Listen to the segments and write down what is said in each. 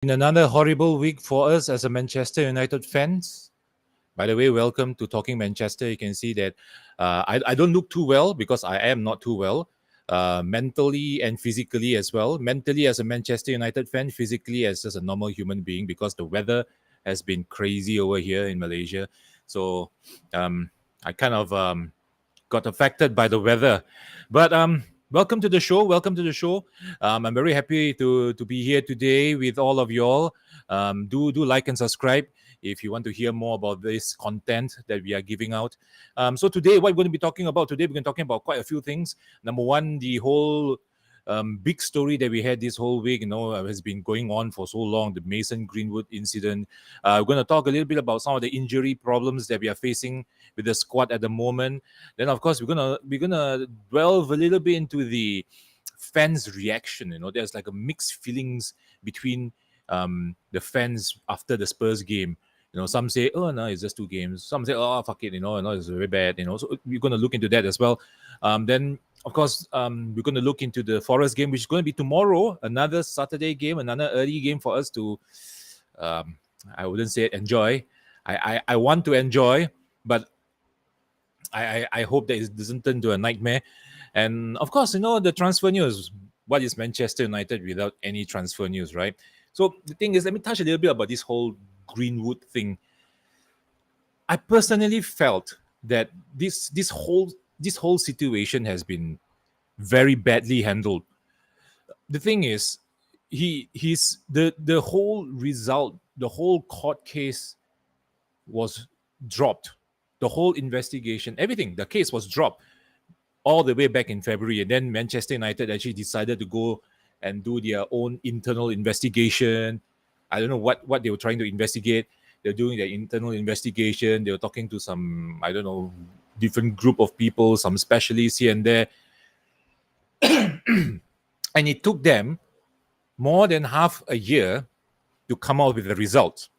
In another horrible week for us as a Manchester United fans. By the way, welcome to Talking Manchester. You can see that I don't look too well because I am not too well, mentally and physically as well. Mentally as a Manchester United fan, physically as just a normal human being because the weather has been crazy over here in Malaysia. So I kind of got affected by the weather. But welcome to the show. Welcome to the show. I'm very happy to be here today with all of y'all. Do like and subscribe if you want to hear more about this content that we are giving out. So today, what we're going to be talking about today, we're going to be talking about quite a few things. Number one, the whole big story that we had this whole week, has been going on for so long, the Mason Greenwood incident. We're going to talk a little bit about some of the injury problems that we are facing with the squad at the moment. Then, of course, we're gonna delve a little bit into the fans' reaction. There's like a mixed feelings between the fans after the Spurs game. Some say, "Oh no, it's just two games." Some say, "Oh fuck it," it's very bad. So we're gonna look into that as well. Then of course, we're going to look into the Forest game, which is going to be tomorrow. Another Saturday game, another early game for us to, I wouldn't say enjoy. I want to enjoy, but I hope that it doesn't turn to a nightmare. And of course, the transfer news. What is Manchester United without any transfer news, right? So the thing is, let me touch a little bit about this whole Greenwood thing. I personally felt that this whole situation has been very badly handled. The thing is, the whole result, the whole court case was dropped. The whole investigation, everything, the case was dropped all the way back in February. And then Manchester United actually decided to go and do their own internal investigation. I don't know what they were trying to investigate. They're doing their internal investigation. They were talking to some, I don't know, different group of people, some specialists here and there. And it took them more than half a year to come out with the result.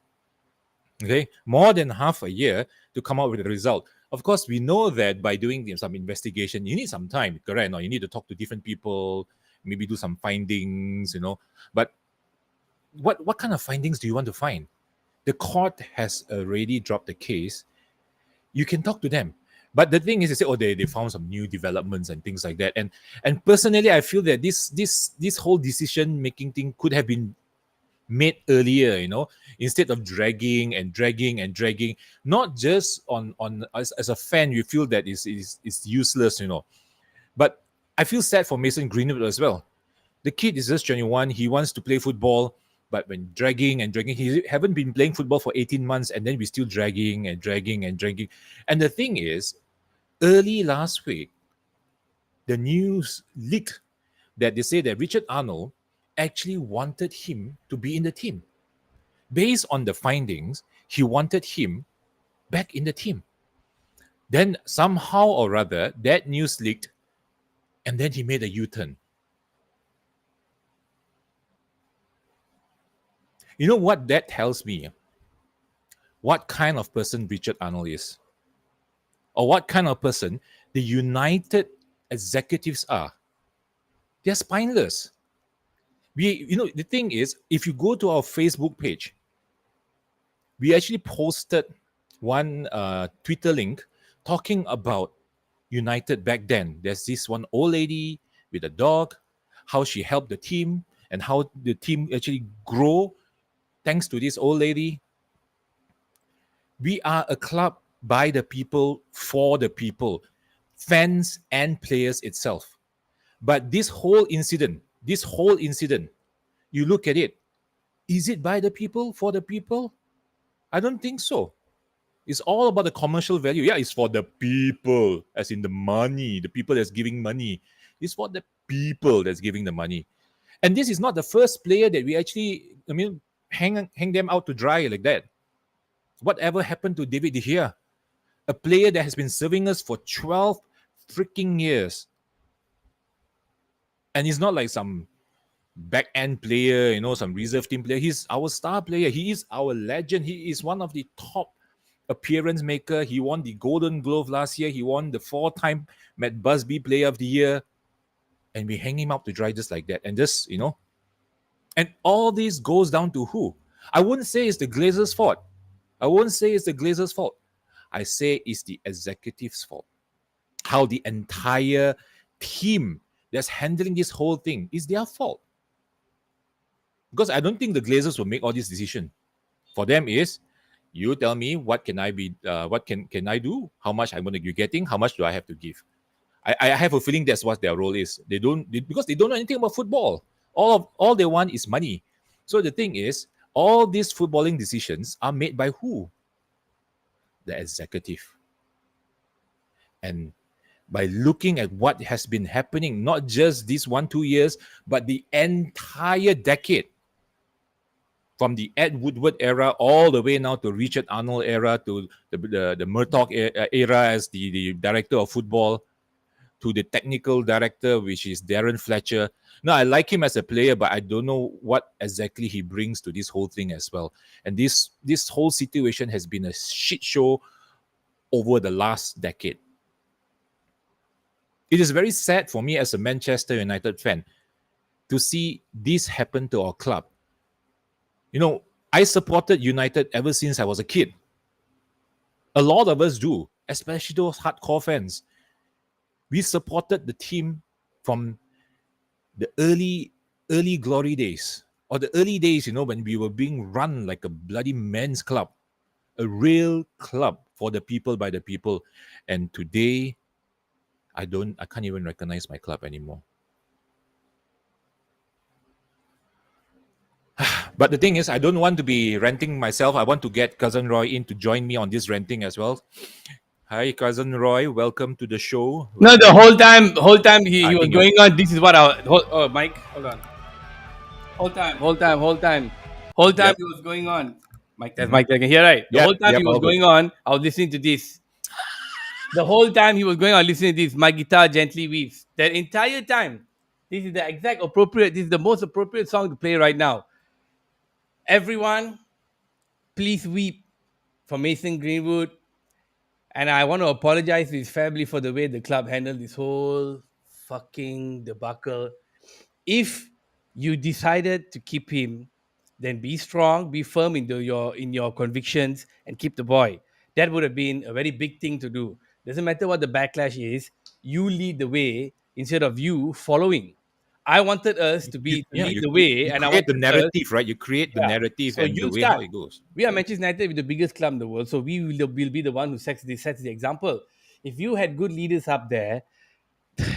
Okay, more than half a year to come out with the result. Of course, we know that by doing some investigation, you need some time, correct? No, you need to talk to different people, maybe do some findings, But what kind of findings do you want to find? The court has already dropped the case. You can talk to them. But the thing is, they say, oh, they found some new developments and things like that. And personally, I feel that this whole decision making thing could have been made earlier, instead of dragging and dragging and dragging. Not just on as a fan, you feel that is useless, But I feel sad for Mason Greenwood as well. The kid is just 21. He wants to play football, but when dragging and dragging, he haven't been playing football for 18 months, and then we're still dragging and dragging and dragging. And the thing is, early last week, the news leaked that they say that Richard Arnold actually wanted him to be in the team. Based on the findings, he wanted him back in the team. Then somehow or other, that news leaked, and then he made a U-turn. You know what that tells me? What kind of person Richard Arnold is, or what kind of person the United executives are. They're spineless. The thing is, if you go to our Facebook page, we actually posted one Twitter link talking about United back then. There's this one old lady with a dog, how she helped the team, and how the team actually grow thanks to this old lady. We are a club by the people, for the people, fans and players itself. But this whole incident, you look at it, is it by the people, for the people? I don't think so. It's all about the commercial value. Yeah, it's for the people, as in the money, the people that's giving money. It's for the people that's giving the money. And this is not the first player that we actually, hang them out to dry like that. Whatever happened to David De Gea? A player that has been serving us for 12 freaking years. And he's not like some back end player, some reserve team player. He's our star player. He is our legend. He is one of the top appearance maker. He won the Golden Glove last year. He won the 4-time Matt Busby Player of the Year. And we hang him out to dry just like that. And just, And all this goes down to who? I wouldn't say it's the Glazers' fault. I won't say it's the Glazers' fault. I say it's the executive's fault. How the entire team that's handling this whole thing is their fault. Because I don't think the Glazers will make all this decision. For them is you tell me what can I be what can I do, how much I'm going to be getting, how much do I have to give. I have a feeling that's what their role is. Because they don't know anything about football. All they want is money. So the thing is, all these footballing decisions are made by who? The executive. And by looking at what has been happening, not just these 1-2 years, but the entire decade, from the Ed Woodward era all the way now to Richard Arnold era, to the Murdoch era as the director of football, to the technical director, which is Darren Fletcher. Now, I like him as a player, but I don't know what exactly he brings to this whole thing as well. And this whole situation has been a shit show over the last decade. It is very sad for me as a Manchester United fan to see this happen to our club. You know, I supported United ever since I was a kid. A lot of us do, especially those hardcore fans. We supported the team from the early glory days, or the early days, when we were being run like a bloody men's club, a real club for the people by the people. And today, I can't even recognize my club anymore. But the thing is, I don't want to be ranting myself. I want to get Cousin Roy in to join me on this ranting as well. Hi, Cousin Roy. Welcome to the show. No, the Welcome. whole time he I was think you're. going on. This is what I. Oh, Mike, hold on. Whole time Yep. he was going on. Mike, that's Hmm. Mike. I can hear right. The Yep. whole time Yep. he was All good. going on, I was listening to this. The whole time he was going on, listening to this. My guitar gently weeps. That entire time. This is the exact appropriate. This is the most appropriate song to play right now. Everyone, please weep for Mason Greenwood. And I want to apologize to his family for the way the club handled this whole fucking debacle. If you decided to keep him, then be strong, be firm in your convictions, and keep the boy. That would have been a very big thing to do. Doesn't matter what the backlash is, you lead the way instead of you following. I wanted us to You, be to yeah. lead You, the you way, you and I create the wanted us, narrative, right? You create the yeah. narrative So and the you way how start. it goes. We are Manchester United with the biggest club in the world, so we will be the one who sets the example. If you had good leaders up there,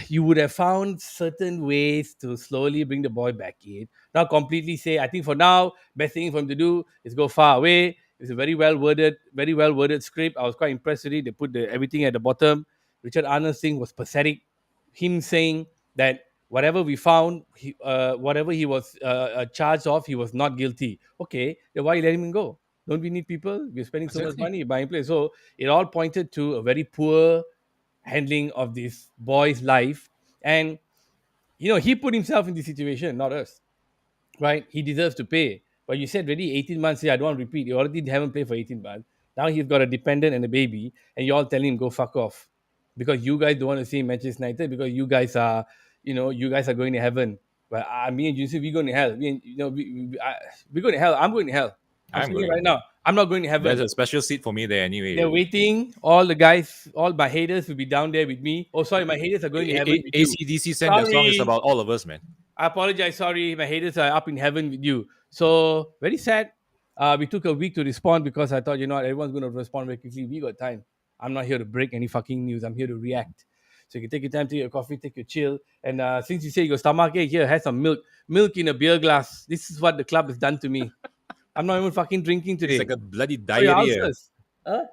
you would have found certain ways to slowly bring the boy back in. Not completely say, I think for now, best thing for him to do is go far away. It's a very well worded script. I was quite impressed with it. They put everything at the bottom. Richard Arnold's thing was pathetic. Him saying that whatever we found, whatever he was charged of, he was not guilty. Okay, then why you let him go? Don't we need people? We're spending so much Exactly. money buying players. So it all pointed to a very poor handling of this boy's life. And he put himself in this situation, not us, right? He deserves to pay. But you said already 18 months. Yeah, I don't want to repeat. You already haven't played for 18 months. Now he's got a dependent and a baby, and you all telling him go fuck off because you guys don't want to see Manchester United because you guys are going to heaven. But me and Junsi, we're going to hell. We're going to hell. I'm going to hell. I'm I'm saying it going to right hell. now. I'm not going to There's heaven. a special seat for me there They're anyway. waiting. All the guys, all my haters will be down there with me. Oh, sorry, my haters are going to heaven with you. ACDC sent that song is Sorry. about all of us, man. I apologize. Sorry, my haters are up in heaven with you. So very sad. We took a week to respond because I thought, everyone's going to respond very quickly. We got time. I'm not here to break any fucking news. I'm here to react. So you can take your time, take your coffee, take your chill. And since you say you got stomach ache, here, have some milk. Milk in a beer glass. This is what the club has done to me. I'm not even fucking drinking It's like today. a bloody For your diarrhea. ulcers. Huh?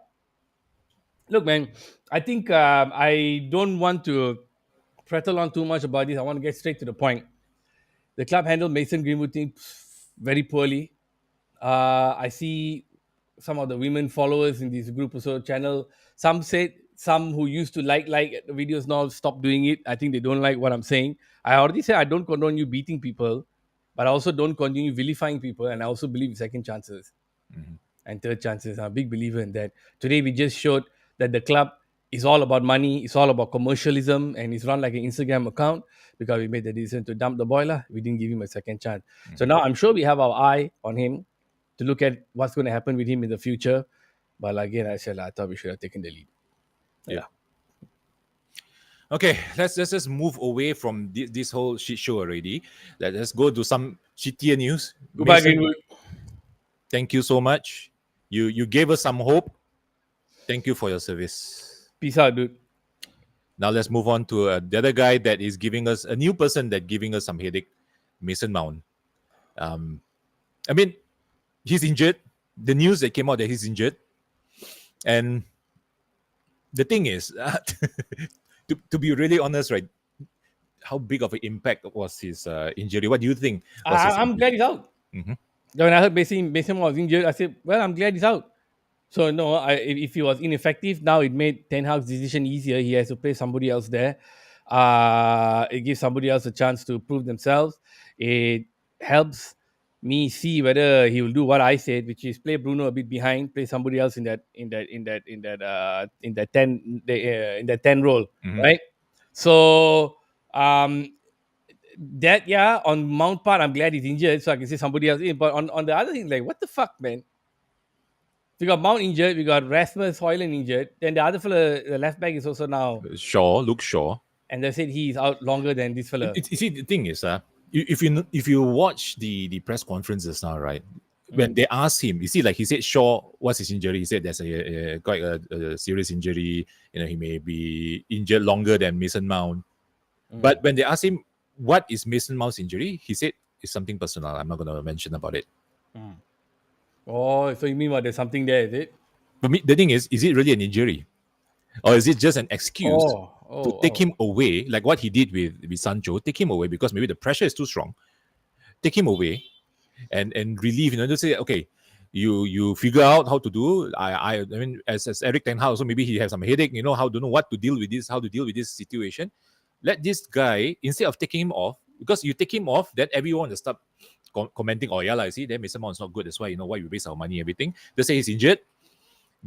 Look, man, I think I don't want to prattle on too much about this. I want to get straight to the point. The club handled Mason Greenwood thing very poorly. I see some of the women followers in this group also channel. Some who used to like the videos now stop doing it. I think they don't like what I'm saying. I already said I don't condone you beating people, but I also don't condone you vilifying people, and I also believe in second chances Mhm. and third chances. I'm a big believer in that. Today we just showed that the club it's all about money, it's all about commercialism, and it's run like an Instagram account because we made the decision to dump the boiler. We didn't give him a second chance. So now I'm sure we have our eye on him to look at what's going to happen with him in the future. But again, I said I thought we should have taken the lead. Yeah. Okay, let's just move away from this whole shit show already. Let's go to some shittier news. Goodbye, Mason, Greenwood. thank you so much. You gave us some hope. Thank you for your service. Peace out, dude. Now let's move on to the other guy that is giving us a new person that giving us some headache, Mason Mount. I mean, he's injured. The news that came out that he's injured, and the thing is, to be really honest, right? How big of an impact was his injury? What do you think? I'm glad he's out. Mhm. When I heard Mason was injured, I said, well, I'm glad he's out. So no, if he was ineffective, now it made Ten Hag's decision easier. He has to play somebody else there. It gives somebody else a chance to prove themselves. It helps me see whether he will do what I said, which is play Bruno a bit behind, play somebody else in that 10 role, Mhm. right? So that on Mount part, I'm glad he's injured, so I can say somebody else in. But on the other thing, like what the fuck, man? We got Mount injured. We got Rasmus Højlund injured. Then the other fella, the left back, is also now. Luke Shaw. And they said he's out longer than this fella. You see, the thing is, if you watch the press conferences now, right? When they asked him, you see, like he said, Shaw, what's his injury? He said there's quite a serious injury. He may be injured longer than Mason Mount. But when they asked him what is Mason Mount's injury, he said it's something personal. I'm not going to mention about it. Oh, so you mean what? There's something there, is it? But the thing is it really an injury? Or is it just an excuse to take him away, like what he did with Sancho, take him away because maybe the pressure is too strong, take him away and relieve, just say, okay, you figure out how to do. I mean, as Eric Ten Hag also, maybe he has some headache, don't know what to deal with this, how to deal with this situation. Let this guy, instead of taking him off, because you take him off, then everyone will start commenting, oh yeah, I see, then Mason Mount is not good, that's why, why we waste our money, everything. They say he's injured,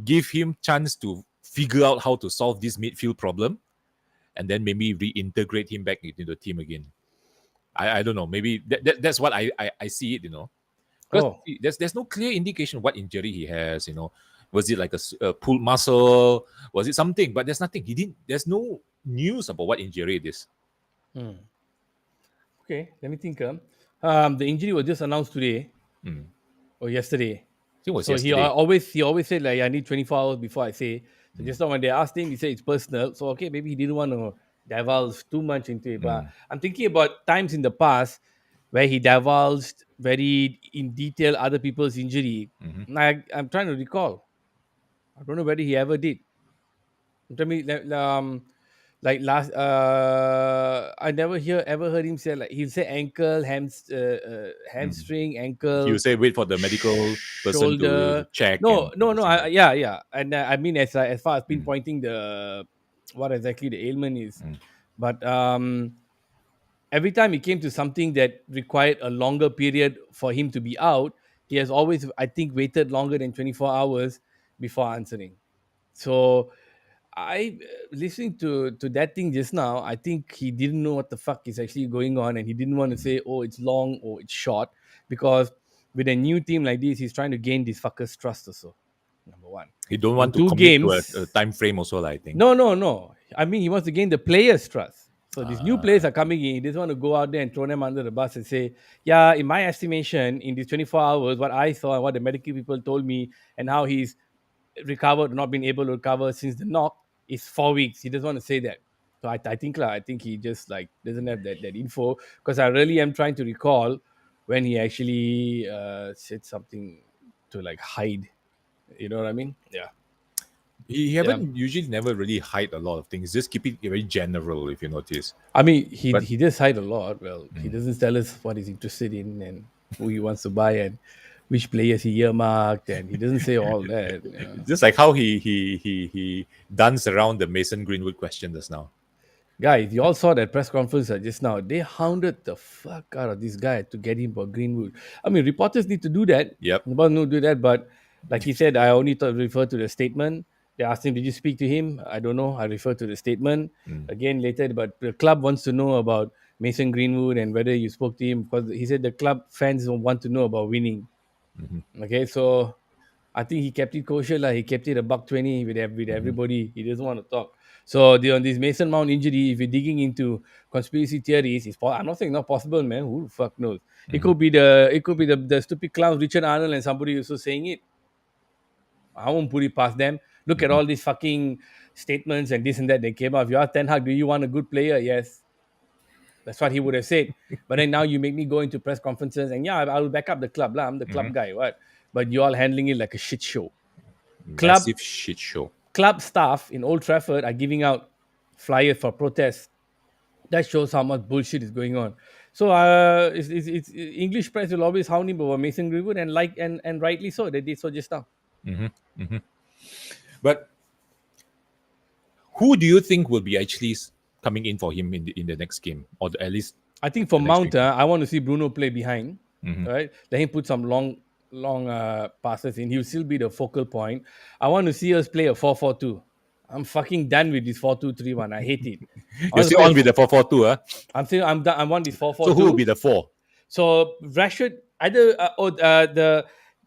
give him chance to figure out how to solve this midfield problem, and then maybe reintegrate him back into the team again. I don't know. Maybe that's what I see it. Because there's no clear indication what injury he has. Was it like a pulled muscle? Was it something? But there's nothing. He didn't. There's no news about what injury it is. Okay, let me think. The injury was just announced today or yesterday. I think it was So yesterday. he always said like I need 24 hours before I say. So just now when they asked him, he said it's personal. So okay, maybe he didn't want to divulge too much into it. But I'm thinking about times in the past where he divulged very in detail other people's injury. I'm trying to recall. I don't know whether he ever did. Tell me, like last, I never ever heard him say like he'll say ankle, hamstring, ankle. You say wait for the medical person to Shoulder. check. No, And no, no. Yeah. And I mean, as far as pinpointing the what exactly the ailment is, but every time he came to something that required a longer period for him to be out, he has always, I think, waited longer than 24 hours before answering. So I listening to that thing just now, I think he didn't know what the fuck is actually going on, and he didn't want to say, "Oh, it's long or it's short," because with a new team like this, he's trying to gain this fucker's trust. Also, number one, he don't in want to two commit to a games. time frame also, I think. No. I mean, he wants to gain the players' trust. So these new players are coming in. He doesn't want to go out there and throw them under the bus and say, "Yeah, in my estimation, in these 24 hours, what I saw and what the medical people told me, and how he's recovered, not been able to recover since the knock, is 4 weeks." He doesn't want to say that. So I think he just like doesn't have that info, because I really am trying to recall when he actually said something to like hide. You know what I mean? Yeah. He Yeah. haven't usually never really hide a lot of things. Just keep it very general, if you notice. I mean, But he does hide a lot. Well, he doesn't tell us what he's interested in and who he wants to buy and which players he earmarked, and he doesn't say all that. Yeah. just like how he danced around the Mason Greenwood question just now. Guys, you all saw that press conference just now. They hounded the fuck out of this guy to get him for Greenwood. I mean, reporters need to do that. Yep. About no do that, but like he said, I only refer to the statement. They asked him, "Did you speak to him?" I don't know. I refer to the statement Mm. again later. But the club wants to know about Mason Greenwood and whether you spoke to him, because he said the club fans want to know about winning. Mhm. Okay, so I think he kept it kosher. He kept it a buck 20 with Mhm. everybody. He doesn't want to talk. So on this Mason Mount injury, if you're digging into conspiracy theories, I'm not saying not possible, man. Who the fuck knows? Mhm. It could be the stupid clowns Richard Arnold and somebody also saying it. I won't put it past them. Look at Mhm. all these fucking statements and this and that they came out. If you ask Ten Hag, do you want a good player? Yes. That's what he would have said. But then now you make me go into press conferences and yeah, I'll back up the club. Lah. I'm the Mhm. club guy. What? But you all handling it like a shit show. Club Massive shit show. club staff in Old Trafford are giving out flyers for protests. That shows how much bullshit is going on. So it's English press will always hound him over Mason Greenwood and rightly so. They did so just now. Mhm. Mhm. But who do you think will be actually coming in for him in the next game, or at least I think for the next Mount, week? I want to see Bruno play behind. Mhm. Right, let him put some long passes in. He'll still be the focal point. I want to see us play a 4-4-2. I'm fucking done with this 4-2-3-1. I hate it. I You're want to still play. on with the 4-4-2, huh? I'm still. I'm done. I want this four four So who will two. be the four? So Rashford either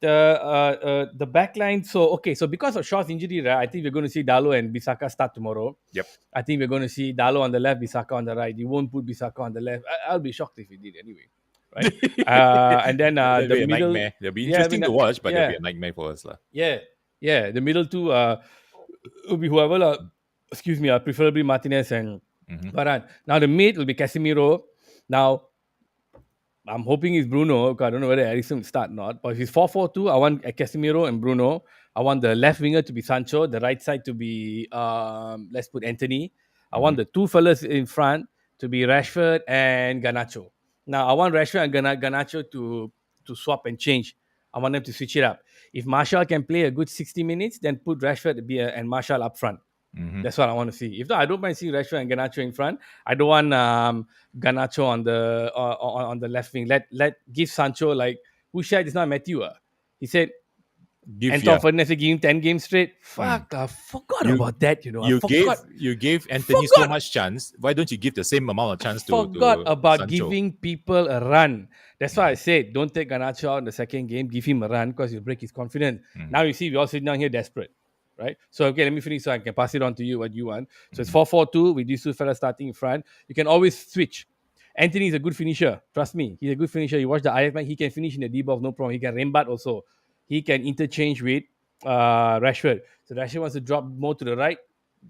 the back line. So okay, so because of Shaw's injury, right, I think we're going to see Dalo and Bisaka start tomorrow. Yep. I think we're going to see Dalo on the left, Bisaka on the right. You won't put Bisaka on the left. I'll be shocked if he did anyway, right? And then That'll the be a middle, nightmare. It'll be yeah, I interesting mean, to watch, but it'll be yeah, a nightmare for us, lah. yeah, yeah. The middle two will be whoever. Excuse me, preferably Martinez and Mhm. Varane. Now the mid will be Casemiro. Now I'm hoping it's Bruno. I don't know whether Ericsson will start or not. But if it's 4-4-2, I want Casemiro and Bruno. I want the left winger to be Sancho, the right side to be let's put Anthony. I want Mhm. the two fellas in front to be Rashford and Ganacho. Now I want Rashford and Ganacho to swap and change. I want them to switch it up. If Marshall can play a good 60 minutes, then put Rashford and Marshall up front. Mhm. That's what I want to see. If not, I don't mind seeing Rashford and Ganacho in front. I don't want Ganacho on the left wing. Let give Sancho like who shared is not Matthew. He said Give Anton yeah. Fernandez gave him 10 games straight. Mm. Fuck, I forgot You about that. I you gave Anthony so forgot much chance. Why don't you give the same amount of chance forgot to about Sancho? giving people a run. That's why I Mhm. said don't take Ganacho out in the second game. Give him a run because you'll break his confidence. Mhm. Now you see, we all sitting down here desperate, right? So okay, let me finish so I can pass it on to you what you want. So it's Mhm. 4-4-2 with these two fellas starting in front. You can always switch. Anthony is a good finisher. Trust me, he's a good finisher. You watch the IF match, he can finish in the D-box, no problem. He can rembat also. He can interchange with Rashford. So Rashford wants to drop more to the right.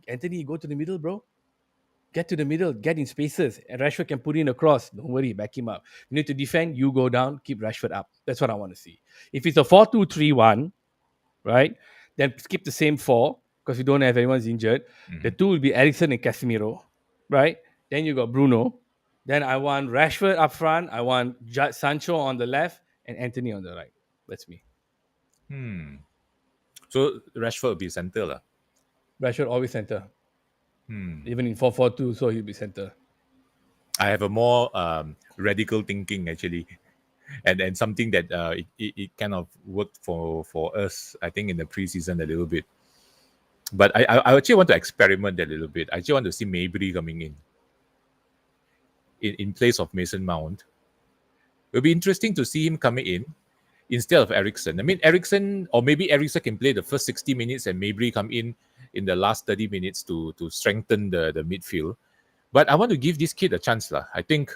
Anthony, go to the middle, bro. Get to the middle, get in spaces, and Rashford can put in a cross. Don't worry, back him up. You need to defend, you go down, keep Rashford up. That's what I want to see. If it's a 4-2-3-1, right, then skip the same four because you don't have anyone's injured. The Mhm. two will be Ericsson and Casemiro, right? Then you got Bruno. Then I want Rashford up front. I want Sancho on the left and Anthony on the right. That's me. Hmm. So Rashford will be center lah. Rashford always center, Hmm. even in 4-4-2, so he'll be center. I have a more radical thinking actually, and something that it kind of worked for us. I think in the preseason a little bit, but I actually want to experiment a little bit. I actually want to see Mabry coming in place of Mason Mount. It'll be interesting to see him coming in instead of Ericsson. I mean, Ericsson, or maybe Ericsson can play the first 60 minutes and Mabry come in the last 30 minutes to strengthen the midfield. But I want to give this kid a chance, lah. I think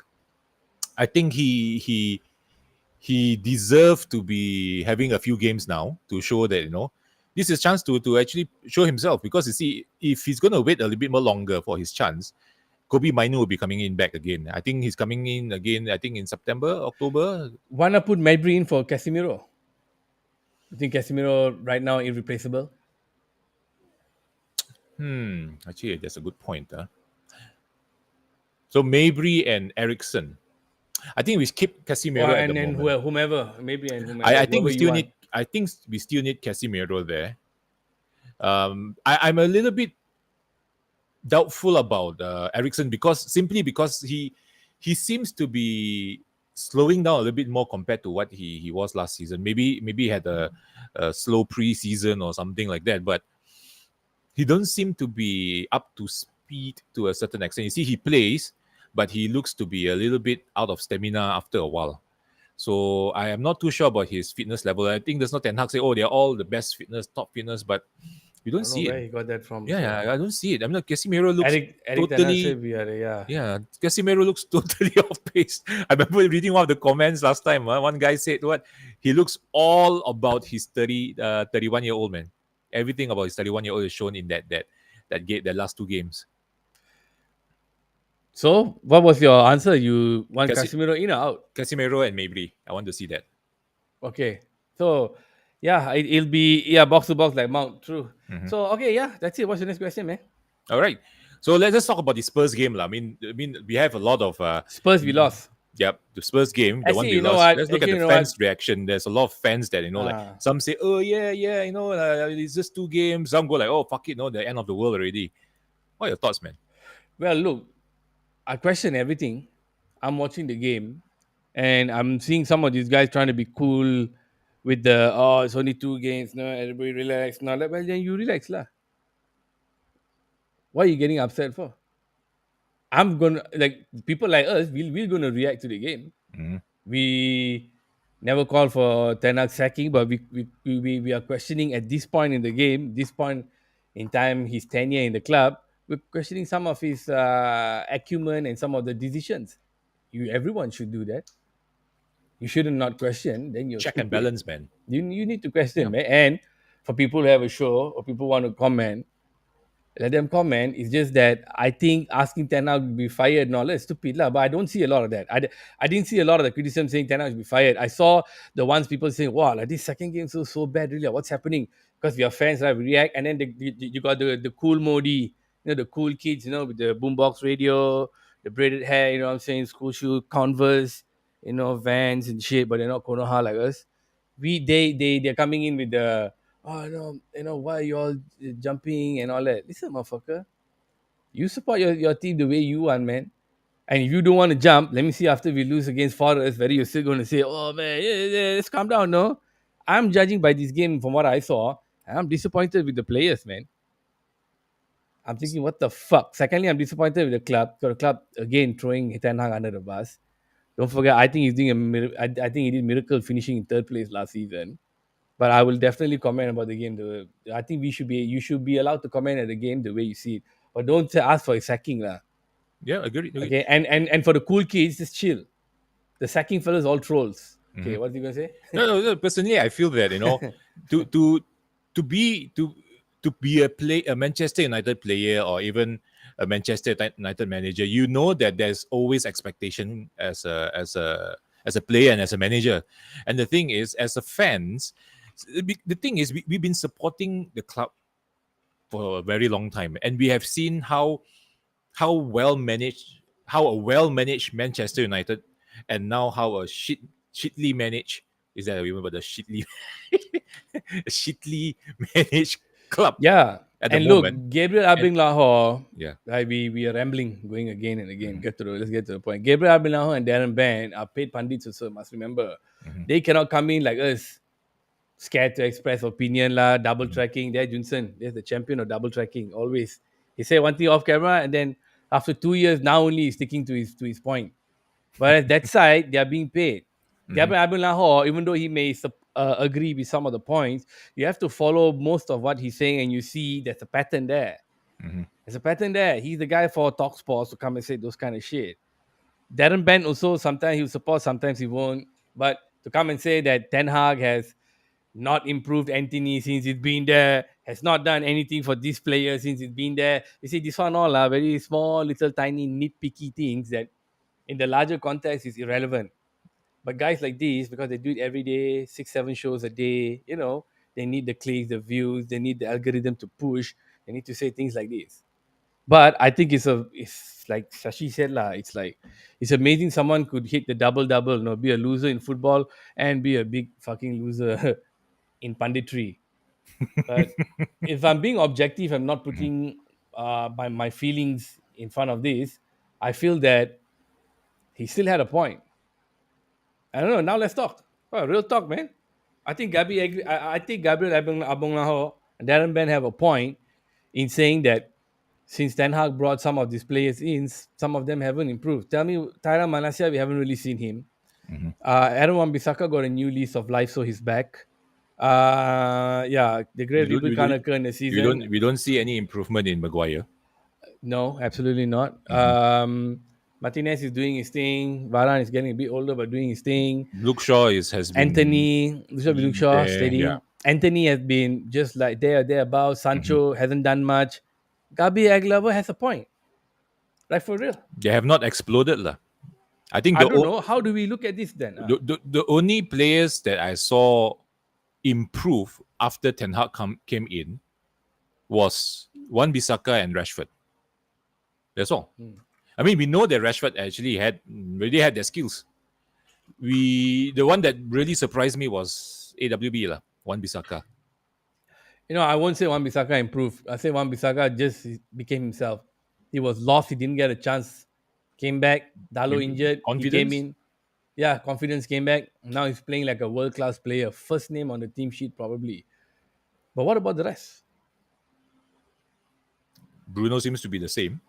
he deserves to be having a few games now to show that this is a chance to actually show himself, because you see, if he's going to wait a little bit more longer for his chance, Kobe Mainu will be coming in back again. I think he's coming in again, I think in September, October. Why not put Mabry in for Casemiro? You think Casemiro right now irreplaceable? Actually, that's a good point. So Mabry and Ericsson. I think we skip Or Casemiro at the and then moment. whomever, maybe and I, whomever, I think whoever we you still want. need. I think we still need Casemiro there. I'm a little bit doubtful about Ericsson, because he seems to be slowing down a little bit more compared to what he was last season. Maybe he had a slow preseason or something like that. But he don't seem to be up to speed to a certain extent. You see, he plays, but he looks to be a little bit out of stamina after a while. So I am not too sure about his fitness level. I think there's no Ten Hag say, oh, they're all the best fitness, top fitness, but you I don't don't know see it. where he got that from. Yeah, So yeah, I don't see it. I mean, like, Casemiro looks Eric Ten Hag totally, said we are yeah, Casemiro looks totally off pace. I remember reading one of the comments last time. One guy said, what? He looks all about his 31-year-old man. Everything about his 31-year-old is shown in that game, the last two games. So what was your answer? You want Casi- Casemiro in or out? Casemiro and Mabry. I want to see that. Okay. So yeah, it'll be box to box like Mount. True. Mhm. So okay, yeah, that's it. What's the next question, man? All right. So let's talk about the Spurs game. Lah. I mean, we have a lot of Spurs we lost. yep, the Spurs game, the one Actually, we you know lost. what? Let's look at Actually, the you know what? fans' reaction. There's a lot of fans that like Uh, some say, "Oh yeah, yeah," it's just two games. Some go like, "Oh fuck it, no, the end of the world already." What are your thoughts, man? well, look, I question everything. I'm watching the game, and I'm seeing some of these guys trying to be cool with the it's only two games. No, everybody relax. No, like, well then you relax lah. What are you getting upset for? I'm gonna like people like us. We're gonna react to the game. Mhm. We never call for Ten Hag sacking, but we are questioning at this point in the game, this point in time, his tenure in the club. We're questioning some of his acumen and some of the decisions. Everyone should do that. You shouldn't not question. Then you're Check and stupid. balance, man. You need to question, Yeah. man. And for people who have a show or people want to comment, let them comment. It's just that I think asking Ten Hag to be fired and all that is stupid lah. But I don't see a lot of that. I didn't see a lot of the criticism saying Ten Hag should be fired. I saw the ones people saying, "Wow, like this second game so bad, really. What's happening?" Because we are fans, right? We react, and then you got the cool Modi, the cool kids, with the boombox radio, the braided hair. You know what I'm saying? School shoe, Converse, Vans and shit. But they're not Konoha like us. They're coming in with the no, why you all jumping and all that. Listen, motherfucker, you support your team the way you want, man. And if you don't want to jump, let me see after we lose against Forest, whether you're still going to say, oh man, let's calm down. No, I'm judging by this game from what I saw. And I'm disappointed with the players, man. I'm thinking, what the fuck? Secondly, I'm disappointed with the club. Got the club again throwing Ten Hag under the bus. Don't forget, I think he's doing I think he did miracle finishing in third place last season. But I will definitely comment about the game. I think you should be allowed to comment at the game the way you see it, but don't ask for a sacking lah. Yeah, agree, agree. Okay, and for the cool kids, just chill. The sacking fellas all trolls. Okay, Mhm. what are you gonna say? No, no, no. Personally, I feel that to to to be a Manchester United player or even a Manchester United manager, you know that there's always expectation as a player and as a manager. And the thing is, as a fans, the thing is we've been supporting the club for a very long time, and we have seen how well managed how a well managed Manchester United and now how a shitly managed is that I remember the shitly shitly managed club Yeah, at the and look, moment. Gabriel And Abing Lahore. yeah. Right, we are rambling, going again and again. Mhm, Let's get to the point. Gabriel Abing Lahore and Darren Ban are paid pundits also. Must remember, mhm, they cannot come in like us, scared to express opinion lah, double mhm, tracking. There, Junsen, there's the champion of double tracking. Always, he say one thing off camera, and then after 2 years, now only he's sticking to his point. Whereas that side, they are being paid. mhm, Gabriel Abdul Lahore, even though he may agree with some of the points, you have to follow most of what he's saying, and you see there's a pattern there. mhm, There's a pattern there. He's the guy for Talk Sports to come and say those kind of shit. Darren Bent also, sometimes he'll support, sometimes he won't. But to come and say that Ten Hag has not improved Anthony since he's been there, has not done anything for this player since he's been there. You see, this one all are very small, little, tiny, nitpicky things that in the larger context is irrelevant. But guys like these, because they do it every day, 6, 7 shows a day, they need the clicks, the views, they need the algorithm to push. They need to say things like this. But I think it's like Shashi said lah. It's like it's amazing someone could hit the double double, be a loser in football and be a big fucking loser in punditry. But if I'm being objective, I'm not mhm. putting my feelings in front of this. I feel that he still had a point. I don't know. Now let's talk. Oh, real talk, man. I think Gabriel Abong and Darren Ben have a point. in saying that since Ten Hag brought some of these players in, some of them haven't improved. Tell me, Tyra Manasseh, we haven't really seen him. Aaron Wan-Bissaka got a new lease of life, so he's back. Yeah, the We great don't, reboot we can't don't, occur in the we season. don't, we don't see any improvement in Maguire. No, absolutely not. Martinez is doing his thing. Varane is getting a bit older, but doing his thing. Luke Shaw has been Anthony, Luke Shaw, there. Yeah, steady. Anthony has been just like thereabouts. Sancho hasn't done much. Gabi Aguilera has a point. Like for real. they have not exploded lah. I think I don't know. How do we look at this then? the only players that I saw improve after Ten Hag came in was Wan-Bissaka and Rashford. That's all. I mean, we know that Rashford actually really had their skills. The one that really surprised me was AWB lah, Wan-Bissaka. I won't say Wan-Bissaka improved. I say Wan-Bissaka just became himself. He was lost. He didn't get a chance. Came back. Dalo injured. He came Confidence. in. Yeah, confidence came back. Now he's playing like a world-class player. First name on the team sheet probably. But what about the rest? Bruno seems to be the same.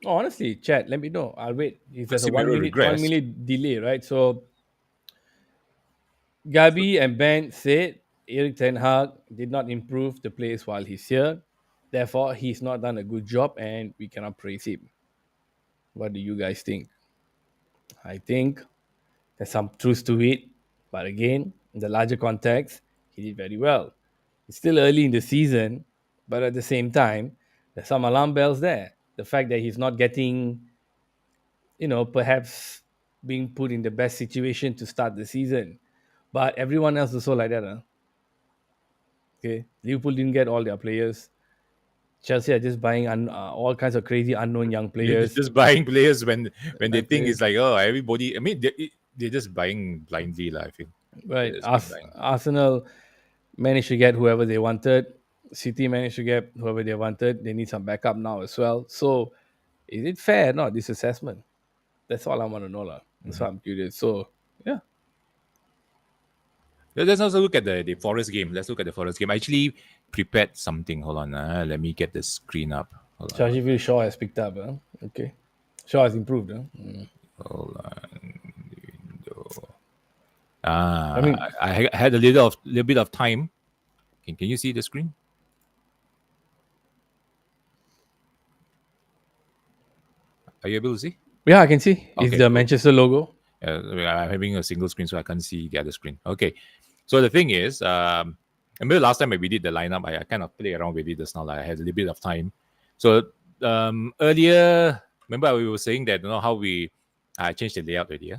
Oh, honestly, chat, let me know. I'll wait. If there's a Casemiro 1 minute, regressed. 1 minute delay, right? So Gabi and Ben said Eric Ten Hag did not improve the players while he's here. Therefore, he's not done a good job and we cannot praise him. What do you guys think? I think there's some truth to it. But again, in the larger context, he did very well. It's still early in the season, but at the same time, there's some alarm bells there. The fact that he's not getting, perhaps being put in the best situation to start the season. But everyone else is also like that. Huh? Okay. Liverpool didn't get all their players. Chelsea are just buying all kinds of crazy unknown young They're players. just buying players when they think Players. it's like, oh, everybody. I mean, they're just buying blindly lah. I feel. Right. They're just being blind. Arsenal managed to get whoever they wanted. City managed to get whoever they wanted. They need some backup now as well. So, is it fair or not, this assessment? That's all I want to know. That's why I'm curious. So, yeah. Let's also look at the Forest game. Let's look at the Forest game. I actually prepared something. Hold on. Let me get the screen up. Hold on. Shashi Shaw has picked up. Huh? Okay. Shaw has improved. Huh? Hold on. I mean, I had a little bit of time. Can you see the screen? Are you able to see? yeah, I can see. It's Okay, the cool. Manchester logo. I'm having a single screen, so I can't see the other screen. Okay. So the thing is, remember last time when we did the lineup, I kind of played around with it just now. Like I had a little bit of time. So earlier, remember we were saying that how I changed the layout already. Yeah?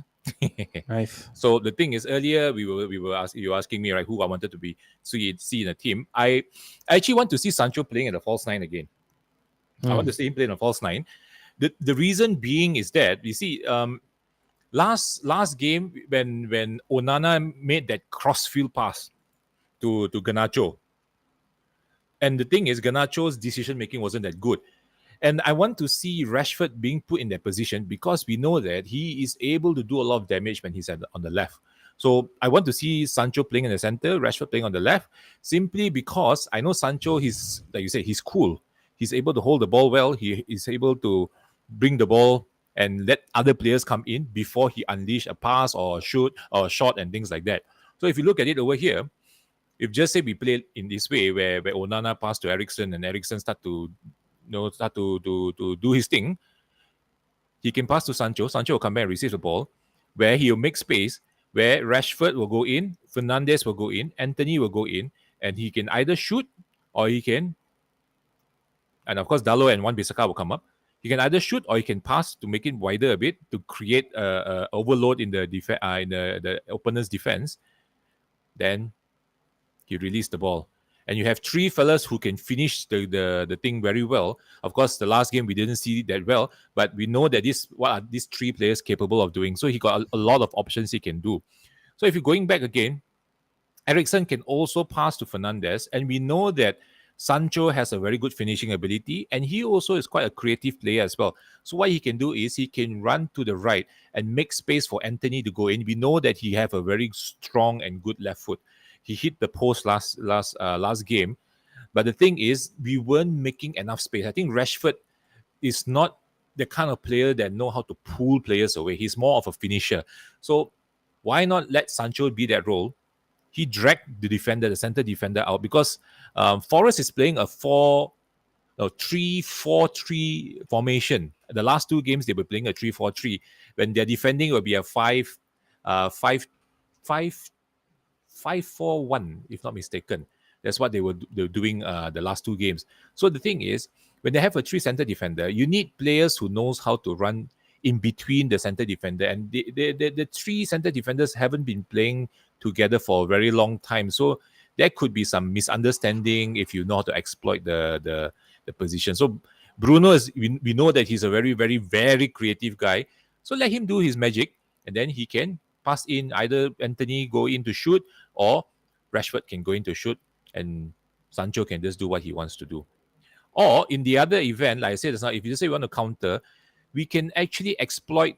Nice. So the thing is, earlier you were asking me right who I wanted to see in a team. I actually want to see Sancho playing at the false nine again. I want to see him play in a false nine. The reason being is that you see, last game when Onana made that crossfield pass to Garnacho, and the thing is, Garnacho's decision making wasn't that good. And I want to see Rashford being put in that position because we know that he is able to do a lot of damage when he's on the left. So I want to see Sancho playing in the center, Rashford playing on the left, simply because I know Sancho, he's, like you said, he's cool. He's able to hold the ball well. He is able to bring the ball and let other players come in before he unleash a pass or a shoot or a shot and things like that. So if you look at it over here, if just say we play in this way where Onana passed to Eriksen and Eriksen start to do his thing, he can pass to Sancho. Sancho will come back and receive the ball, where he'll make space, where Rashford will go in, Fernandes will go in, Anthony will go in, and he can either shoot or he can, and of course Dalo and Wan-Bissaka will come up. He can either shoot or he can pass to make it wider a bit to create a overload in the in the opponent's defense. Then he released the ball. And you have three fellas who can finish the thing very well. Of course, the last game we didn't see that well, but we know that what are these three players capable of doing. So he got a lot of options he can do. So if you're going back again, Eriksen can also pass to Fernandes, and we know that Sancho has a very good finishing ability, and he also is quite a creative player as well. So what he can do is he can run to the right and make space for Anthony to go in. We know that he have a very strong and good left foot. He hit the post last game. But the thing is, we weren't making enough space. I think Rashford is not the kind of player that know how to pull players away. He's more of a finisher. So why not let Sancho be that role? He dragged the defender, the center defender, out because Forest is playing a 3-4-3 formation. The last two games they were playing a 3-4-3. When they're defending, it will be a 5-4-1, if not mistaken. That's what they were doing the last two games. So the thing is, when they have a three center defender, you need players who knows how to run in between the center defender. And the three center defenders haven't been playing together for a very long time. So there could be some misunderstanding if you know how to exploit the position. So Bruno is we know that he's a very, very, very creative guy. So let him do his magic, and then he can pass in, either Anthony go in to shoot, or Rashford can go in to shoot, and Sancho can just do what he wants to do. Or in the other event, like I said just now, if you just say you want to counter, we can actually exploit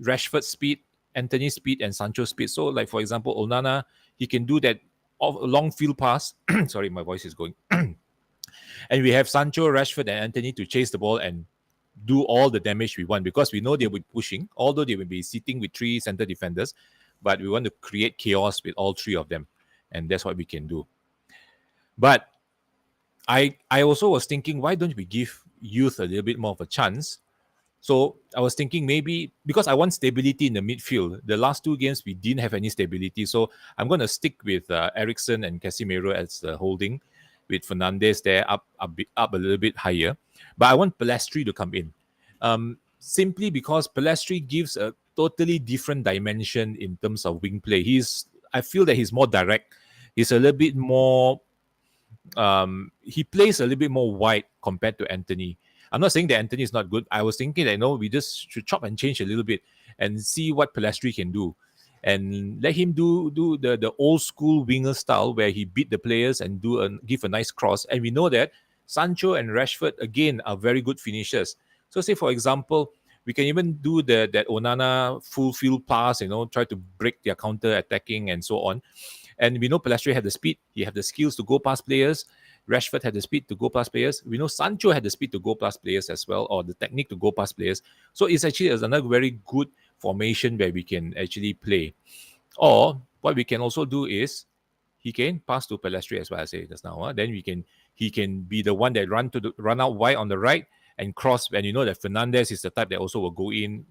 Rashford's speed, Anthony's speed, and Sancho's speed. So, like for example, Onana, he can do that long field pass. Sorry, my voice is going. And we have Sancho, Rashford, and Anthony to chase the ball and do all the damage we want, because we know they'll be pushing, although they will be sitting with three center defenders, but we want to create chaos with all three of them. And that's what we can do. But I also was thinking, why don't we give youth a little bit more of a chance? So I was thinking, maybe because I want stability in the midfield. The last two games we didn't have any stability, so I'm going to stick with Ericsson and Casemiro as the holding, with Fernandes there up a little bit higher. But I want Pelestri to come in, simply because Pelestri gives a totally different dimension in terms of wing play. I feel that he's more direct. He's a little bit more he plays a little bit more wide compared to Anthony. I'm not saying that Anthony is not good. I was thinking that we just should chop and change a little bit and see what Pelestri can do, and let him do the old school winger style where he beat the players and give a nice cross. And we know that Sancho and Rashford again are very good finishers. So say for example, we can even do that Onana full field pass, try to break their counter attacking and so on. And we know Pelestri had the speed, he had the skills to go past players. Rashford had the speed to go past players. We know Sancho had the speed to go past players as well, or the technique to go past players. So it's actually another very good formation where we can actually play. Or what we can also do is he can pass to Pelestri, as well as I said just now. Then he can be the one that run out wide on the right and cross. And you know that Fernandes is the type that also will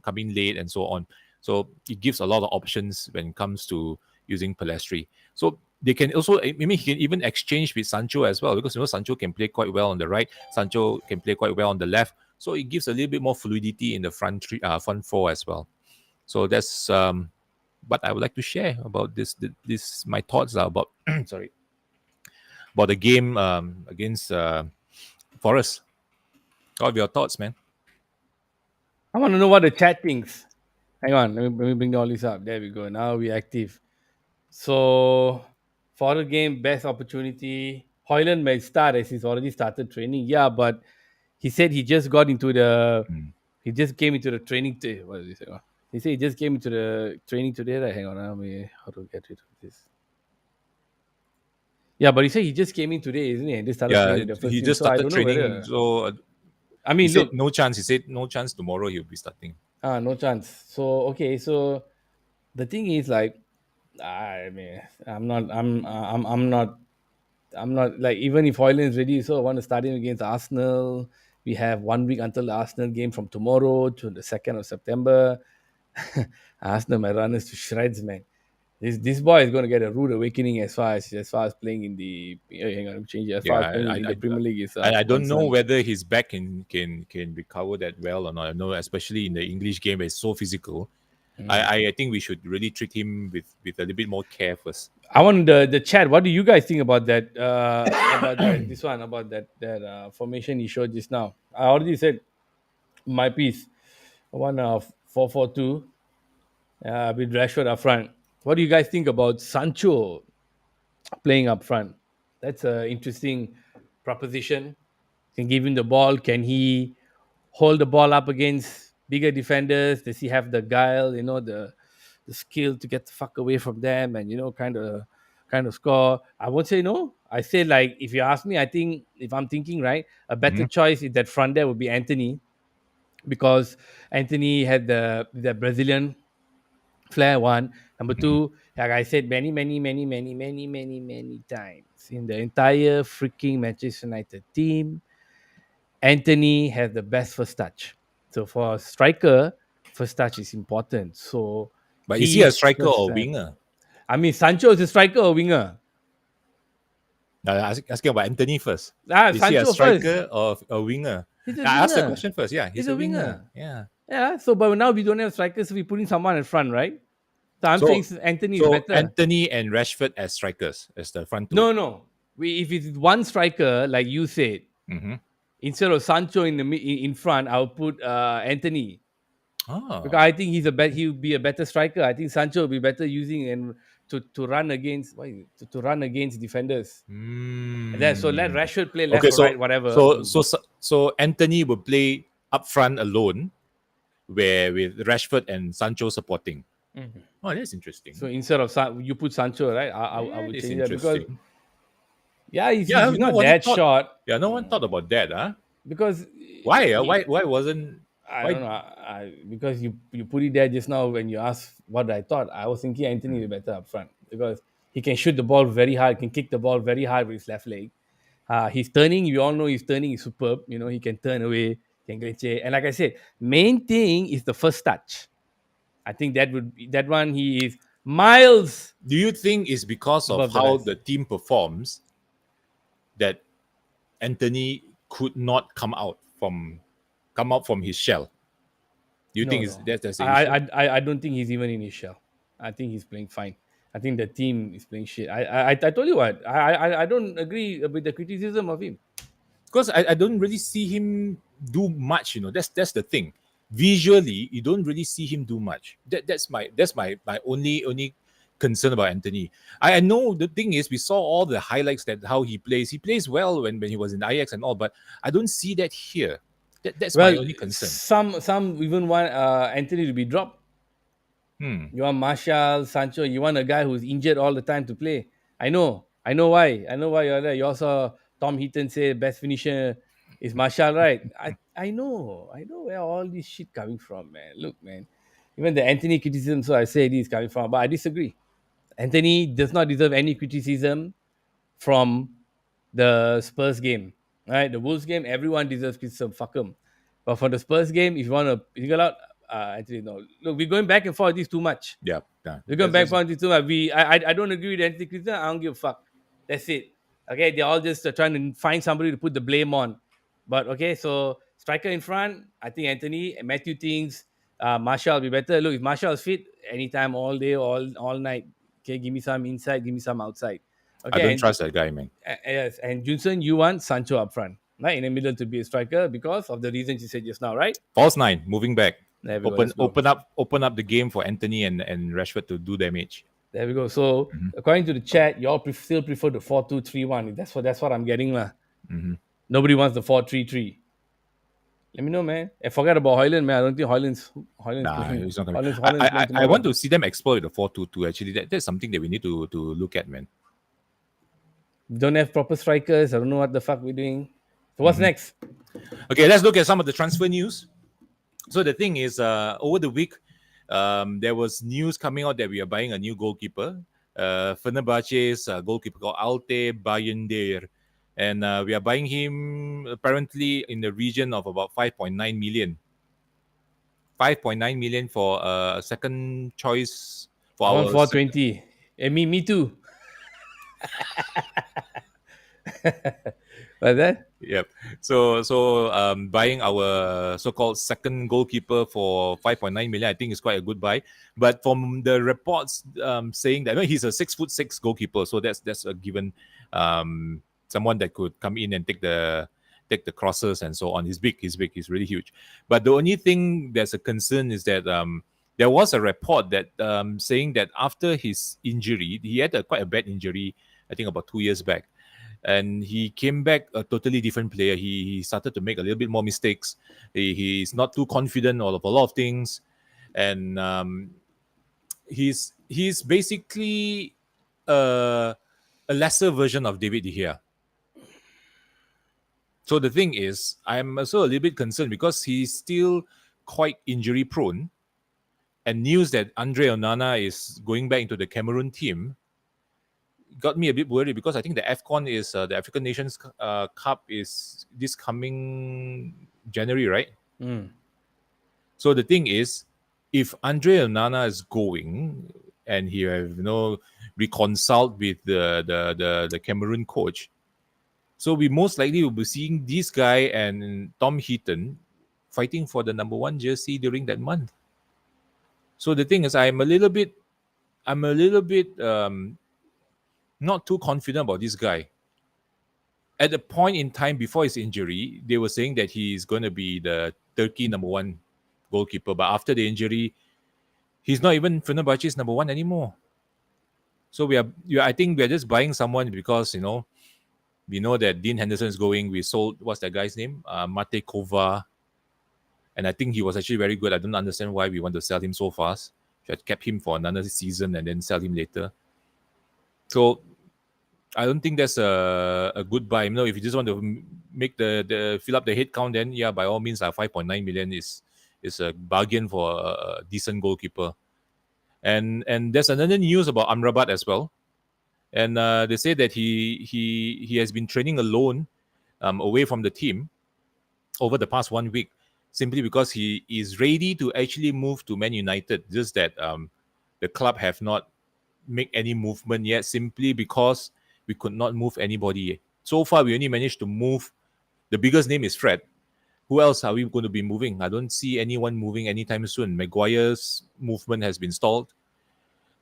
come in late and so on. So it gives a lot of options when it comes to using Pelestri. So they can also, he can even exchange with Sancho as well, because Sancho can play quite well on the right, Sancho can play quite well on the left. So it gives a little bit more fluidity in the front four as well. So that's what I would like to share about this. This my thoughts are about sorry, about the game against Forest. What are your thoughts, man? I want to know what the chat thinks. Hang on, let me bring all this up. There we go. Now we're active. So for the game, best opportunity. Hoyland may start as he's already started training. Yeah, but he said he just got into the. Mm. He just came into the training. What did he say? He said he just came into the training today. Right? Hang on, how to get rid of this? Yeah, but he said he just came in today, isn't he? And just started playing Yeah, with the first he team. just So I started don't know training. whether. So I he mean, said look, no chance. He said no chance tomorrow he'll be starting. no chance. So okay, so the thing is like, I mean, I'm not like, even if Hoyland is ready, so I want to start him against Arsenal. We have 1 week until the Arsenal game from tomorrow to the 2nd of September. Arsenal might run us to shreds, man. This boy is going to get a rude awakening as far as playing in the. Hang on, let me change it. As far as Yeah, playing in the Premier League is I don't know concerned. whether his back can recover that well or not. I know, especially in the English game, it's so physical. I think we should really treat him with a little bit more care first. I want the chat. What do you guys think about that? About that this one about that formation he showed just now. I already said my piece. One 4-4-2 with Rashford up front. What do you guys think about Sancho playing up front? That's an interesting proposition. Can give him the ball. Can he hold the ball up against bigger defenders? Does he have the guile? The skill to get the fuck away from them and kind of score. I won't say no. I say, like, if you ask me, I think if I'm thinking right, a better Mhm. choice in that front there would be Anthony, because Anthony had the Brazilian flair. One, number Mhm. two, like I said many times in the entire freaking Manchester United team, Anthony has the best first touch. So for a striker, first touch is important. So But is he a he striker first or touch. winger? I mean, Sancho is a striker or winger? Asking about Anthony first. Is he a Sancho first. striker or a winger? He's a I asked the winger. question first. Yeah, He's he's a a winger. winger. Yeah. Yeah. So, but now we don't have strikers, so we're putting someone in front, right? So I'm saying So Anthony is so better. Anthony and Rashford as strikers, as the front two. No, no. If it's one striker, like you said, Mm-hmm. instead of Sancho in front, I'll put Anthony, because Oh. I think he'll be a better striker. I think Sancho will be better using and to run against to run against defenders. And then so let Hmm. Rashford play left Okay, or right, so whatever. so so so so Anthony will play up front alone, where with Rashford and Sancho supporting. Mhm. Oh, that's interesting. So instead of you put Sancho, right? I That would is change that, because interesting. yeah, Yeah, he's not nobody that thought. short. Yeah, no one thought about that. Huh? Because Why? he, Why wasn't I why? don't know. Because you put it there just now when you asked what I thought, I was thinking Anthony is better up front, because he can shoot the ball very hard, can kick the ball very hard with his left leg. He's turning. You all know his turning is superb. You know, he can turn away, can glitch. And like I said, main thing is the first touch. I think that would be that one. He is miles Do you think it's because of above the how rest. the team performs that Anthony could not come out from his shell? Do you No, think is no. that's the issue? I don't think he's even in his shell. I think he's playing fine. I think the team is playing shit. I told you what. I don't agree with the criticism of him. Because I don't really see him do much. That's the thing. Visually, you don't really see him do much. That's my only concern about Anthony. I know the thing is we saw all the highlights that how he plays. He plays well when he was in Ajax and all, but I don't see that here. That's my Well, only concern. some even want Anthony to be dropped. Hmm. You want Marshall, Sancho. You want a guy who's injured all the time to play. I know why. I know why you're there. You also Tom Heaton say best finisher is Marshall, right? I know where all this shit coming from, man. Look, man. Even the Anthony criticism, so I say this is coming from, but I disagree. Anthony does not deserve any criticism from the Spurs game. Right? The Wolves game, everyone deserves criticism. Fuck them. But for the Spurs game, if you want to single out, Anthony, no. Look, we're going back and forth this too much. Yeah. Yeah. We're going That's, back that's and forth this too much. I don't agree with Anthony criticism. I don't give a fuck. That's it. Okay, they're all just trying to find somebody to put the blame on. But okay, so striker in front, I think Anthony, Matthew thinks Marshall will be better. Look, if Marshall is fit, anytime, all day, all night. Okay, give me some inside, give me some outside. I Okay, don't and trust that guy, man. yes, and Junson, you want Sancho up front, right, in the middle to be a striker because of the reasons you said just now, right? False nine, moving back. There we go. Open Let's go. open up open up the game for Anthony and Rashford to do damage. There we go. So Mhm. according to the chat, y'all still prefer the 4-2-3-1. That's what I'm getting lah. Mhm. Nobody wants the 4-3-3. Let me know, man. And forget about Hoyland, man. I don't think Hoyland's Nah, playing. he's not coming. Hoyland's playing I want tomorrow. to see them exploit the 4-2-2. Actually, that's something that we need to look at, man. We don't have proper strikers. I don't know what the fuck we're doing. So what's Mhm. next? Okay, let's look at some of the transfer news. So the thing is, over the week, there was news coming out that we are buying a new goalkeeper. Fenerbahce's goalkeeper called Alte Bayındır. And we are buying him apparently in the region of about 5.9 million. 5.9 million for a second choice for I want our second. 420. And me too. What's that? Yep. So buying our so-called second goalkeeper for 5.9 million, I think is quite a good buy. But from the reports saying that he's a 6'6" goalkeeper, so that's a given. Someone that could come in and take the crosses and so on. He's big. He's really huge. But the only thing that's a concern is that there was a report that saying that after his injury, he had quite a bad injury, I think about 2 years back, and he came back a totally different player. He started to make a little bit more mistakes. He's not too confident of a lot of things, and he's basically a lesser version of David De Gea. So the thing is, I'm also a little bit concerned because he's still quite injury prone. And news that Andre Onana is going back into the Cameroon team got me a bit worried because I think the AFCON is the African Nations Cup is this coming January, right? Mm. So the thing is, if Andre Onana is going and he have reconciled with the Cameroon coach, so we most likely will be seeing this guy and Tom Heaton fighting for the number one jersey during that month. So the thing is, I'm a little bit not too confident about this guy. At the point in time before his injury, they were saying that he's going to be the Turkey number one goalkeeper. But after the injury, he's not even Fenerbahce's number one anymore. So I think we're just buying someone because we know that Dean Henderson is going. We sold what's that guy's name? Mate Kova, and I think he was actually very good. I don't understand why we want to sell him so fast. Should have kept him for another season and then sell him later. So I don't think that's a good buy. If you just want to make the fill up the head count, then yeah, by all means, 5.9 million is a bargain for a decent goalkeeper. And there's another news about Amrabat as well. And they say that he has been training alone away from the team over the past 1 week, simply because he is ready to actually move to Man United. Just that the club have not make any movement yet, simply because we could not move anybody. So far, we only managed to move. The biggest name is Fred. Who else are we going to be moving? I don't see anyone moving anytime soon. Maguire's movement has been stalled.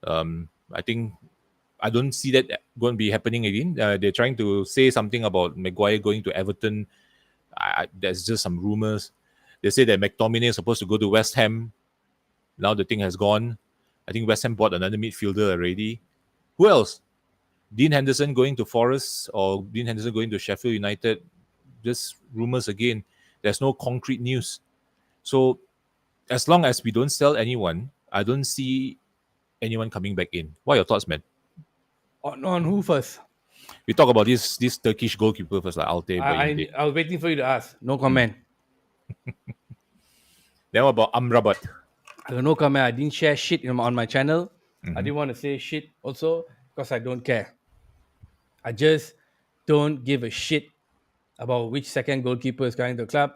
I don't see that going to be happening again. They're trying to say something about Maguire going to Everton. There's just some rumors. They say that McTominay is supposed to go to West Ham. Now the thing has gone. I think West Ham bought another midfielder already. Who else? Dean Henderson going to Forest or Dean Henderson going to Sheffield United? Just rumors again. There's no concrete news. So as long as we don't sell anyone, I don't see anyone coming back in. What are your thoughts, man? On who first? We talk about this Turkish goalkeeper first, like Altay Bayındır. I was waiting for you to ask. No comment. Then what about Amrabat? I got no comment. I didn't share shit on my channel. I didn't want to say shit also because I don't care. I just don't give a shit about which second goalkeeper is coming to the club.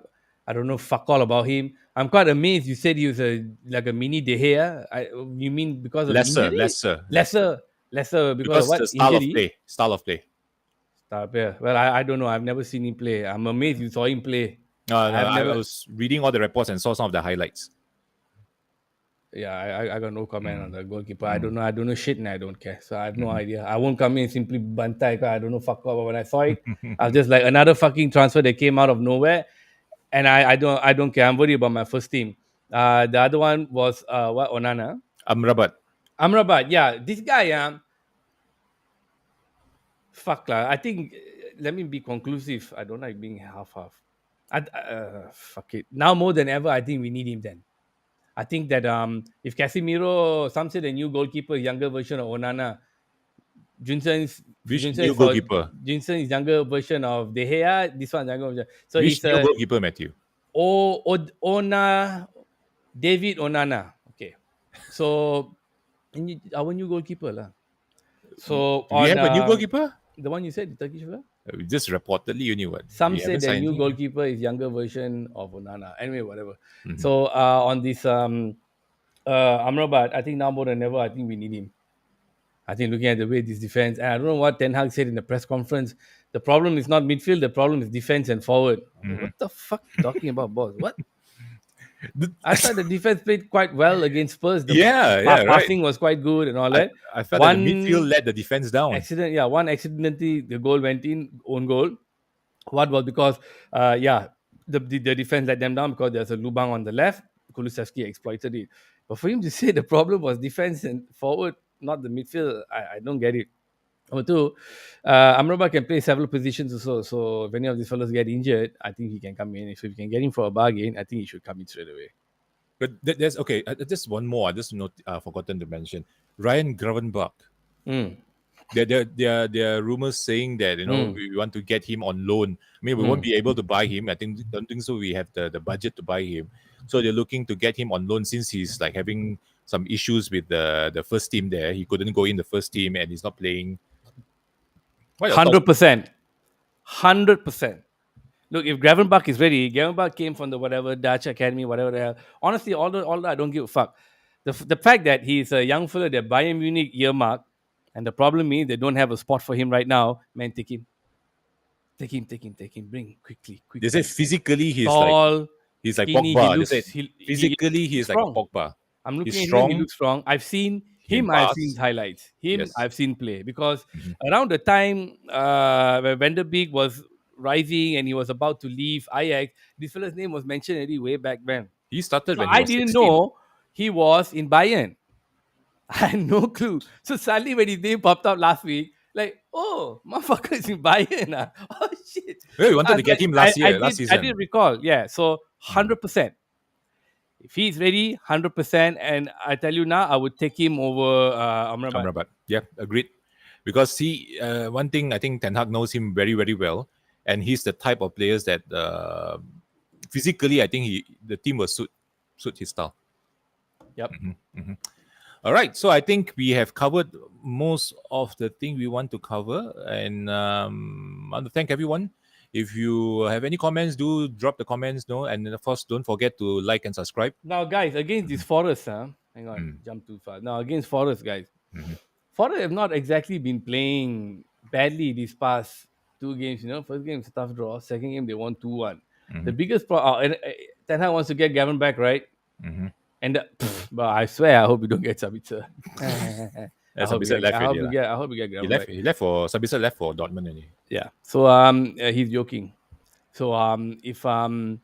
I don't know fuck all about him. I'm quite amazed. You said he was like a mini De Gea. You mean because of Lesser, injury? lesser. Lesser because of Because what? the style Injury? of play. Style of play. Star player. Well, I don't know. I've never seen him play. I'm amazed you saw him play. No, I've I never. was reading all the reports and saw some of the highlights. Yeah, I got no comment on the goalkeeper. I don't know. I don't know shit and I don't care. So I have no idea. I won't come in and simply bantai. I don't know fuck all. But when I saw it, I was just like another fucking transfer that came out of nowhere. And I don't care. I'm worried about my first team. The other one was what Onana. Amrabat. Amrabat. Yeah, this guy. Fuck lah. I think let me be conclusive. I don't like being half. Fuck it. Now more than ever, I think we need him. Then I think that if Casemiro, some say the new goalkeeper, younger version of Onana, Which new goalkeeper? Junsen is younger version of De Gea. This one younger version. So Which he's new a goalkeeper, Matthew? David Onana. Okay. So our new goalkeeper lah. So Do we on have a new goalkeeper? the one you said, the Turkish fella? Just reportedly, you knew what. Some We say haven't the signed new him. goalkeeper is younger version of Onana. Anyway, whatever. So on this Amrabat, I think now more than ever, I think we need him. I think looking at the way this defense, and I don't know what Ten Hag said in the press conference. The problem is not midfield. The problem is defense and forward. What the fuck you talking about, boss? What? I thought the defense played quite well against Spurs. The Right. passing was quite good and all that. I felt that the midfield let the defense down. One accidentally the goal went in, own goal. What was because the defense let them down because there's a Lubang on the left. Kulusevski exploited it. But for him to say the problem was defense and forward, not the midfield, I don't get it. Number two, Amrabat can play several positions also. So if any of these fellows get injured, I think he can come in. If we can get him for a bargain, I think he should come in straight away. But there's okay. Just one more. I just forgotten to mention Ryan Gravenberch. there are rumors saying that Mm. we want to get him on loan. I mean, we won't Mm. be able to buy him. I think don't think so. We have the budget to buy him, so they're looking to get him on loan since he's like having some issues with the first team there. He couldn't go in the first team and he's not playing. What are your thoughts? 100%. 100%. Look, if Gravenbach is ready, Gravenbach came from the whatever Dutch Academy, whatever the hell. Honestly, all that I don't give a fuck. The fact that he's a young fella that Bayern Munich earmark, and the problem is they don't have a spot for him right now. Man, take him, bring quickly, They say quickly. physically Tall, he's like skinny. He Pogba. They said looks he physically he's like a strong. Pogba. I'm He's looking at him. He strong. looks strong. I've seen He can him. I've seen pass. his highlights. Him. Yes. I've seen play because Mhm. around the time where Van der Beek was rising and he was about to leave Ajax, this fella's name was mentioned already way back then. He started So when he I was didn't 16. know he was in Bayern. I had no clue. So suddenly when his name popped up last week, like, oh, motherfucker is in Bayern. Oh shit. Well, we So wanted to get him last year, last I did season. recall. Yeah. So Mm. 100%. If he's ready, 100%, and I tell you now, I would take him over Amrabat. Amrabat. Yeah, agreed. Because one thing I think Ten Hag knows him very, very well, and he's the type of players that physically I think the team will suit his style. Yep. All right, so I think we have covered most of the thing we want to cover, and I want to thank everyone. If you have any comments, do drop the comments, no, and then of course don't forget to like and subscribe. Now, guys, against this Forest, hang on, Mm. jump too far. Now, against Forest, guys, Mhm. Forest have not exactly been playing badly these past two games. First game is a tough draw. Second game they won 2-1. The Mhm. biggest problem, Ten Hag wants to get Gavin back, right? Mhm. And but I swear, I hope you don't get Sabitzer. I That's a hope bit you get, left I already hope you lah. get, I hope you get He Gavin left. back. He left for Sabitzer left for Dortmund only. Yeah. So he's joking. So if um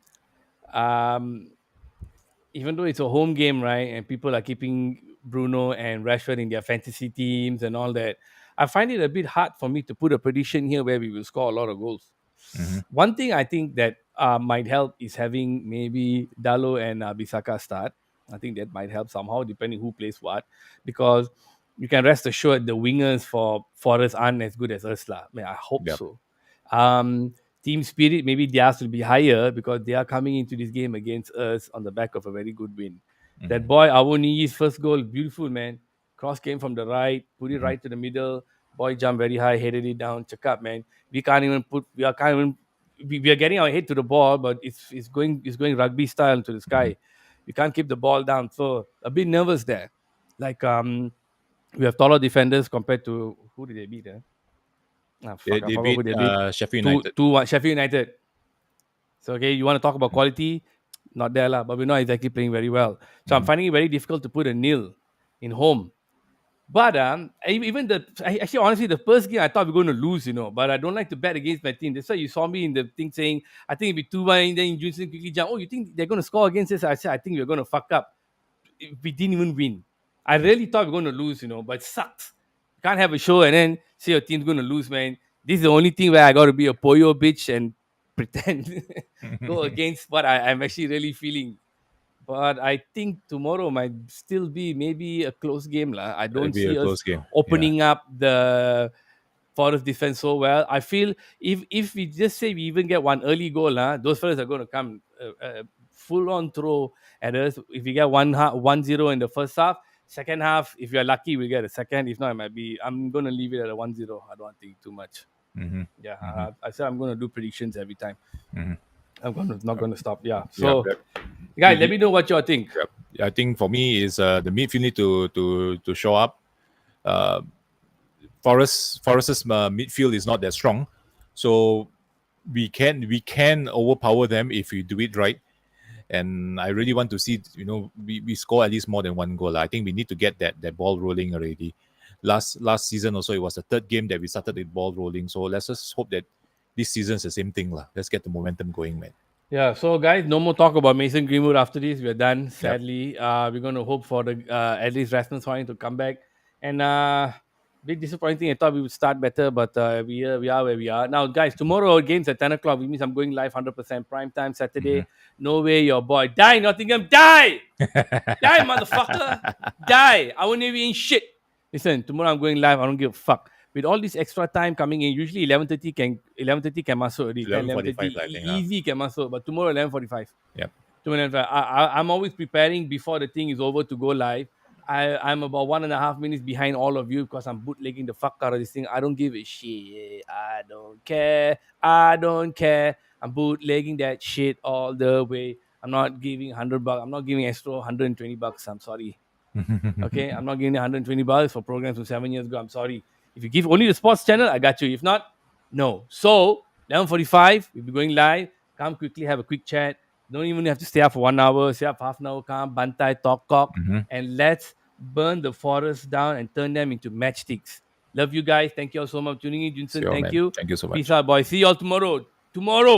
even though it's a home game, right, and people are keeping Bruno and Rashford in their fantasy teams and all that, I find it a bit hard for me to put a prediction here where we will score a lot of goals. Mhm. One thing I think that might help is having maybe Dalo and Bisaka start. I think that might help somehow, depending who plays what, because you can rest assured the wingers for Forest aren't as good as us. I mean, I hope Yep. so. Team spirit, maybe theirs will be higher because they are coming into this game against us on the back of a very good win. That Mhm. boy, Awoni's first goal, beautiful, man. Cross came from the right, put it Mhm. right to the middle. Boy jumped very high, headed it down. Check up, man. We are getting our head to the ball, but it's going rugby style to the Mhm. sky. We can't keep the ball down. So a bit nervous there. Like we have taller defenders compared to who did they beat? Ah, They, fuck, I they forgot who beat they beat. Sheffield Two United. two one Sheffield United. So okay, you want to talk about quality? Not there lah, but we're not exactly playing very well. So I'm Mhm. finding it very difficult to put a nil in home. But even actually honestly the first game I thought we were going to lose, But I don't like to bet against my team. That's why you saw me in the thing saying I think it'll be 2-1. Then Junson quickly jump. Oh, you think they're going to score against us? I said I think we're going to fuck up. We didn't even win. I really thought we were going to lose, but it sucks. You can't have a show and then say your team's going to lose, man. This is the only thing where I got to be a poyo bitch and pretend go against what I'm actually really feeling. But I think tomorrow might still be maybe a close game. I It'll don't be a see us close game. Yeah. opening up the Forest defense so well. I feel if we just say we even get one early goal, those fellas are going to come full on throw at us. If we get 1-0 in the first half, second half, if you're lucky, we'll get a second. If not, it might be. I'm going to leave it at a 1-0. I don't think too much. Mhm. Yeah, Mhm. I said I'm going to do predictions every time. Mhm. Not going to stop. Yeah. Yeah. So, guys, let me know what you all think. I think for me is the midfield need to show up. Uh, Forest's midfield is not that strong, so we can overpower them if we do it right. And I really want to see we score at least more than one goal. I think we need to get that ball rolling already. Last season also it was the third game that we started the ball rolling. So let's just hope that this season is the same thing lah. Let's get the momentum going, man. Yeah, so guys, no more talk about Mason Greenwood after this. We're done, Yep. sadly. We're going to hope for the at least Rasmus Hoying to come back. And bit disappointing. I thought we would start better, but we are where we are. Now, guys, tomorrow our game's at 10 o'clock. Which means I'm going live 100% prime time Saturday. No way, your boy. Die, Nottingham, die! Die, motherfucker! Die! I won't even shit. Listen, tomorrow I'm going live. I don't give a fuck. with all this extra time coming in, usually 11:30 can masuk already. 10, 11:30 11:45 I think. Lah. easy can masuk, but tomorrow 11:45. Yep. I'm always preparing before the thing is over to go live. I'm about 1.5 minutes behind all of you because I'm bootlegging the fuck out of this thing. I don't give a shit. I don't care. I don't care. I'm bootlegging that shit all the way. I'm not giving $100. I'm not giving extra $120. I'm sorry. Okay, I'm not giving you $120 for programs from 7 years ago. I'm sorry. If you give only the sports channel, I got you. If not, no. So 11:45, we'll be going live. Come quickly, have a quick chat. Don't even have to stay up for 1 hour. Stay up half an hour. Come, bantai, talk, Mhm. and let's burn the forest down and turn them into matchsticks. Love you guys. Thank you all so much for tuning in, Junson. Sure, Thank man. you. Thank you so much. Peace out, boys. See you all tomorrow. Tomorrow.